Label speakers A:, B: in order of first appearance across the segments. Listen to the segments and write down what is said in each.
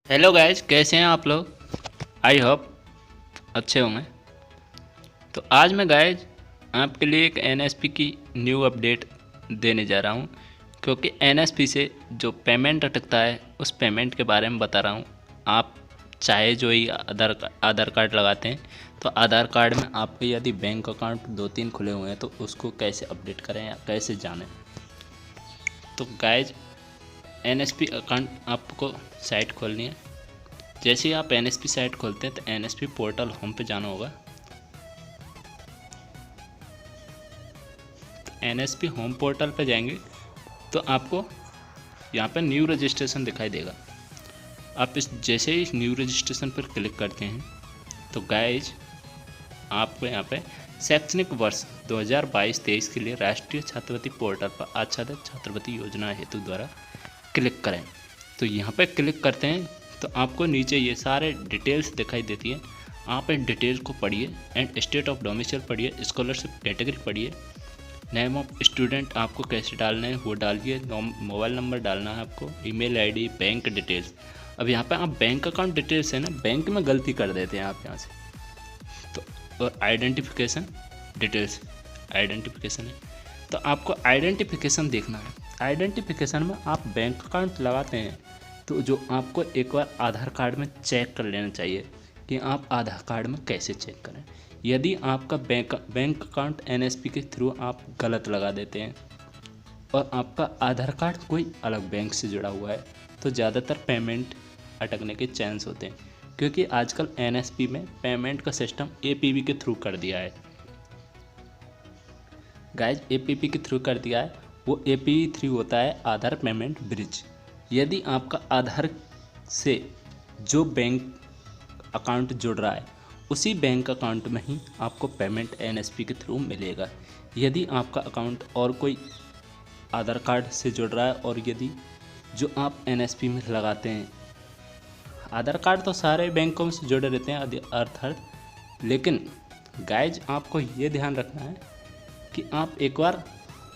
A: Hello guys, कैसे हैं आप लोग। आई होप अच्छे होंगे। तो आज मैं गाइज आपके लिए एक एनएसपी की न्यू अपडेट देने जा रहा हूं, क्योंकि एनएसपी से जो पेमेंट अटकता है उस पेमेंट के बारे में बता रहा हूं। आप चाहे जो ही आधार कार्ड लगाते हैं तो आधार कार्ड में आपके यदि बैंक अकाउंट 2-3 खुले हुए हैं तो उसको कैसे अपडेट करें या कैसे जानें। तो गाइज एनएसपी अकाउंट आपको साइट खोलनी है। जैसे ही आप एनएसपी साइट खोलते हैं तो एनएसपी पोर्टल होम पे जाना होगा। एनएसपी होम पोर्टल पे जाएंगे तो आपको यहाँ पे न्यू रजिस्ट्रेशन दिखाई देगा। आप इस जैसे ही न्यू रजिस्ट्रेशन पर क्लिक करते हैं तो गाइज आपको यहाँ पे शैक्षणिक वर्ष 2022-23 के लिए राष्ट्रीय छात्रवृत्ति पोर्टल पर आच्छादित छात्रवृत्ति योजना हेतु द्वारा क्लिक करें। तो यहाँ पे क्लिक करते हैं तो आपको नीचे ये सारे डिटेल्स दिखाई देती है। आप इन डिटेल्स को पढ़िए एंड स्टेट ऑफ डोमिसाइल पढ़िए, स्कॉलरशिप कैटेगरी पढ़िए, नेम ऑफ स्टूडेंट आपको कैसे डालना है वो डालिए, मोबाइल नंबर डालना है आपको, ईमेल आईडी, बैंक डिटेल्स। अब यहाँ पे आप बैंक अकाउंट डिटेल्स है ना, बैंक में गलती कर देते हैं आप यहाँ से। तो और आइडेंटिफिकेशन डिटेल्स, आइडेंटिफिकेशन है तो आपको आइडेंटिफिकेशन देखना है। आइडेंटिफिकेशन में आप बैंक अकाउंट लगाते हैं तो जो आपको एक बार आधार कार्ड में चेक कर लेना चाहिए कि आप आधार कार्ड में कैसे चेक करें। यदि आपका बैंक अकाउंट एनएसपी के थ्रू आप गलत लगा देते हैं और आपका आधार कार्ड कोई अलग बैंक से जुड़ा हुआ है तो ज़्यादातर पेमेंट अटकने के चांस होते हैं, क्योंकि आजकल एनएसपी में पेमेंट का सिस्टम एपीबी के थ्रू कर दिया है। गाइज एपीबी के थ्रू कर दिया है, वो एपीबी थ्रू होता है आधार पेमेंट ब्रिज। यदि आपका आधार से जो बैंक अकाउंट जुड़ रहा है उसी बैंक अकाउंट में ही आपको पेमेंट एनएसपी के थ्रू मिलेगा। यदि आपका अकाउंट और कोई आधार कार्ड से जुड़ रहा है और यदि जो आप एनएसपी में लगाते हैं, आधार कार्ड तो सारे बैंकों से जुड़े रहते हैं अर्थात, लेकिन गाइज आपको ये ध्यान रखना है कि आप एक बार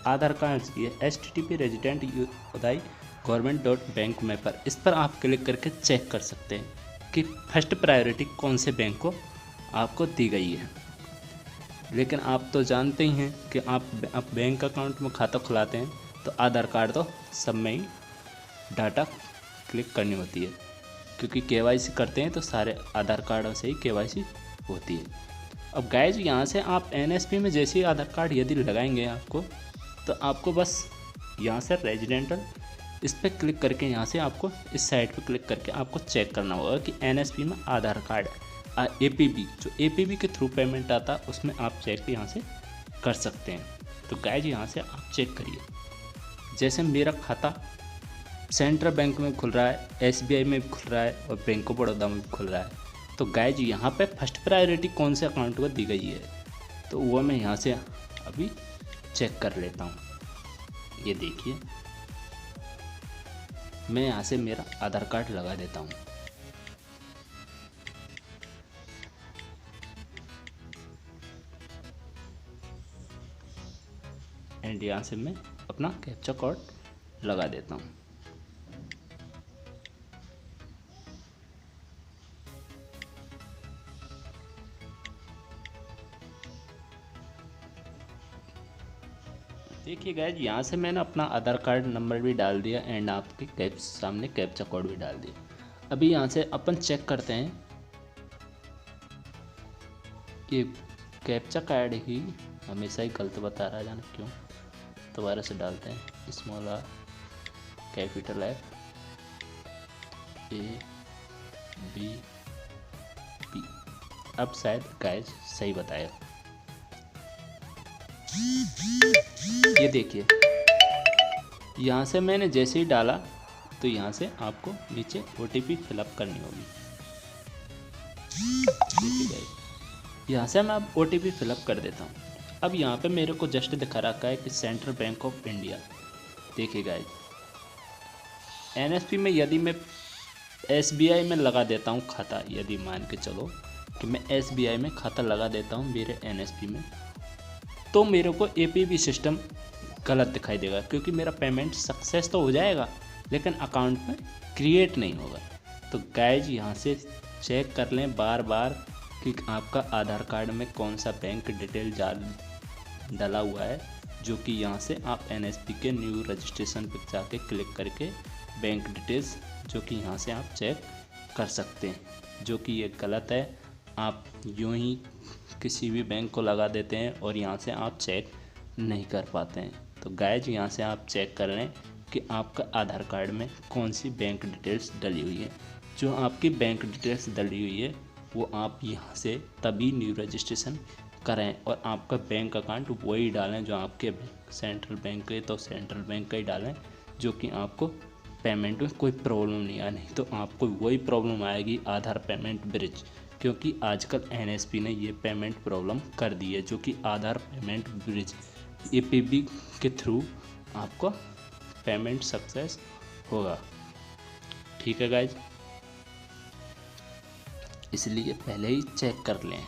A: आधार कार्ड की http रेजिडेंट उदय government.bank में पर इस पर आप क्लिक करके चेक कर सकते हैं कि फर्स्ट प्रायोरिटी कौन से बैंक को आपको दी गई है। लेकिन आप तो जानते ही हैं कि आप बैंक अकाउंट में खाता खुलाते हैं तो आधार कार्ड तो सब में ही डाटा क्लिक करनी होती है, क्योंकि केवाईसी करते हैं तो सारे आधार कार्डों से ही केवाईसी होती है। अब गाइज यहाँ से आप एनएसपी में जैसे ही आधार कार्ड यदि लगाएंगे आपको तो आपको बस यहाँ से रेजिडेंटल इस पर क्लिक करके यहाँ से आपको इस साइट पर क्लिक करके आपको चेक करना होगा कि एनएसपी में आधार कार्ड एपीबी जो एपीबी के थ्रू पेमेंट आता है उसमें आप चेक यहाँ से कर सकते हैं। तो गाइज यहाँ से आप चेक करिए। जैसे मेरा खाता सेंट्रल बैंक में खुल रहा है, एसबीआई में भी खुल रहा है और बैंक ऑफ बड़ौदा में भी खुल रहा है, तो गाइज यहाँ पे फर्स्ट प्रायोरिटी कौन से अकाउंट को दी गई है तो वो मैं यहाँ से अभी चेक कर लेता हूँ। ये देखिए, मैं यहाँ से मेरा आधार कार्ड लगा देता हूँ। एंड यहाँ से मैं अपना कैप्चा कोड लगा देता हूँ। देखिए गाइज यहाँ से मैंने अपना आधार कार्ड नंबर भी डाल दिया एंड आपके सामने कैप्चा कोड भी डाल दिया। अभी यहाँ से अपन चेक करते हैं कि कैप्चा कार्ड ही हमेशा ही गलत बता रहा है, जाने क्यों। दोबारा से डालते हैं, small R capital F A B P. अब शायद गाइज सही बताया। ये देखिए यहाँ से मैंने जैसे ही डाला तो यहाँ से आपको नीचे OTP फिलअप करनी होगी। देखिए यहाँ से मैं अब OTP फिलअप कर देता हूँ। अब यहाँ पे मेरे को जस्ट दिखा रखा है कि सेंट्रल बैंक ऑफ इंडिया। देखिए गाइस, एनएसपी में यदि मैं SBI में लगा देता हूँ खाता, यदि मान के चलो कि मैं SBI में खाता लगा देता हूँ मेरे एनएसपी में, तो मेरे को एपीबी सिस्टम गलत दिखाई देगा, क्योंकि मेरा पेमेंट सक्सेस तो हो जाएगा लेकिन अकाउंट में क्रिएट नहीं होगा। तो गाइज यहाँ से चेक कर लें बार बार कि आपका आधार कार्ड में कौन सा बैंक डिटेल डाला हुआ है, जो कि यहाँ से आप NSP के न्यू रजिस्ट्रेशन पे जाके क्लिक करके बैंक डिटेल्स जो कि यहाँ से आप चेक कर सकते हैं, जो कि ये गलत है। आप यूँ ही किसी भी बैंक को लगा देते हैं और यहाँ से आप चेक नहीं कर पाते हैं। तो गाइज यहाँ से आप चेक कर लें कि आपका आधार कार्ड में कौन सी बैंक डिटेल्स डली हुई है। जो आपकी बैंक डिटेल्स डली हुई है वो आप यहाँ से तभी न्यू रजिस्ट्रेशन करें और आपका बैंक अकाउंट वही डालें जो आपके सेंट्रल बैंक है, तो सेंट्रल बैंक का ही डालें, जो कि आपको पेमेंट में कोई प्रॉब्लम नहीं आए। नहीं तो आपको वही प्रॉब्लम आएगी आधार पेमेंट ब्रिज, क्योंकि आजकल NSP ने ये पेमेंट प्रॉब्लम कर दी है, जो कि आधार पेमेंट ब्रिज APB के थ्रू आपको पेमेंट सक्सेस होगा। ठीक है गाइज, इसलिए पहले ही चेक कर लें।